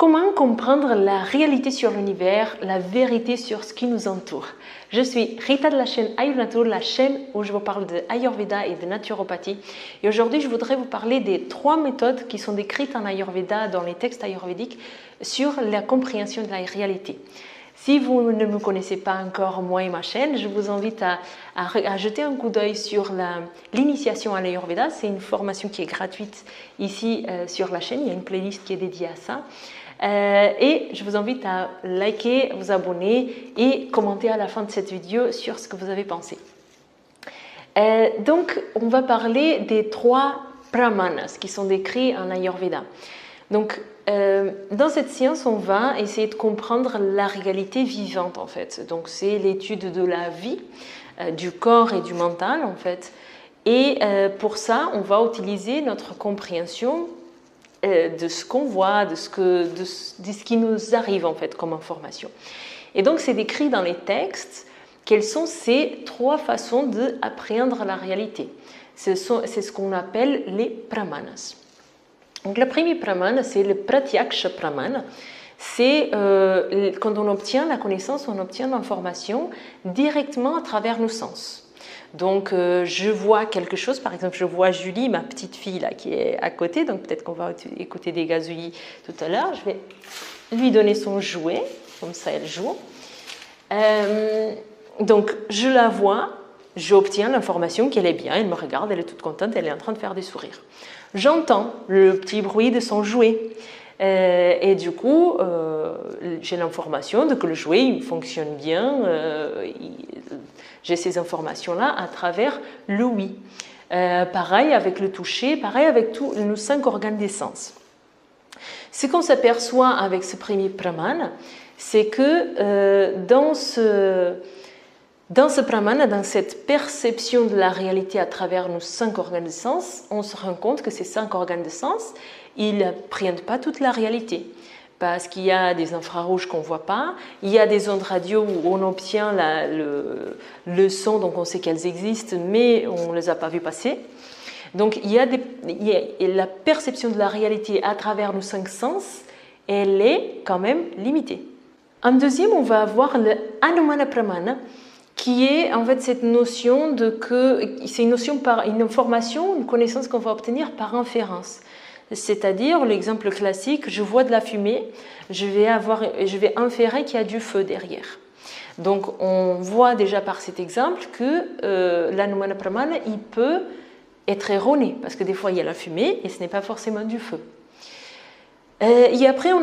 Comment comprendre la réalité sur l'univers, la vérité sur ce qui nous entoure? Je suis Rita de la chaîne Ayurnatur, la chaîne où je vous parle de Ayurveda et de naturopathie. Et aujourd'hui, je voudrais vous parler des 3 méthodes qui sont décrites en Ayurveda, dans les textes ayurvédiques, sur la compréhension de la réalité. Si vous ne me connaissez pas encore, moi et ma chaîne, je vous invite à jeter un coup d'œil sur l'initiation à l'Ayurveda. C'est une formation qui est gratuite ici sur la chaîne. Il y a une playlist qui est dédiée à ça. Et je vous invite à liker, vous abonner et commenter à la fin de cette vidéo sur ce que vous avez pensé. Donc, on va parler des 3 pramanas qui sont décrits en Ayurveda. Donc, dans cette science, on va essayer de comprendre la réalité vivante, en fait. Donc, c'est l'étude de la vie, du corps et du mental, en fait. Et pour ça, on va utiliser notre compréhension de ce qu'on voit, de ce qui nous arrive, en fait, comme information. Et donc, c'est décrit dans les textes quelles sont ces 3 façons d'appréhender la réalité. C'est ce qu'on appelle les pramanas. Donc, le premier pramana, c'est le pratyaksha pramana. C'est quand on obtient la connaissance, on obtient l'information directement à travers nos sens. Donc, je vois quelque chose, par exemple, je vois Julie, ma petite fille là, qui est à côté, donc peut-être qu'on va écouter des gazouillis tout à l'heure. Je vais lui donner son jouet, comme ça elle joue. Donc, je la vois, j'obtiens l'information qu'elle est bien, elle me regarde, elle est toute contente, elle est en train de faire des sourires. J'entends le petit bruit de son jouet. Et du coup, j'ai l'information de que le jouet il fonctionne bien. J'ai ces informations-là à travers l'ouïe. Pareil avec le toucher, pareil avec tous nos 5 organes des sens. Ce qu'on s'aperçoit avec ce premier pramana, c'est que dans ce pramana, dans cette perception de la réalité à travers nos 5 organes de sens, on se rend compte que ces 5 organes de sens, ils ne prennent pas toute la réalité. Parce qu'il y a des infrarouges qu'on ne voit pas, il y a des ondes radio où on obtient le son, donc on sait qu'elles existent, mais on ne les a pas vues passer. Donc il y a la perception de la réalité à travers nos 5 sens, elle est quand même limitée. En deuxième, on va avoir le Anumana Pramana, qui est en fait cette notion c'est une information, une connaissance qu'on va obtenir par inférence. C'est-à-dire, l'exemple classique, je vois de la fumée, je vais inférer qu'il y a du feu derrière. Donc, on voit déjà par cet exemple que l'Anumana Pramana, il peut être erroné, parce que des fois, il y a la fumée et ce n'est pas forcément du feu. Et après, on a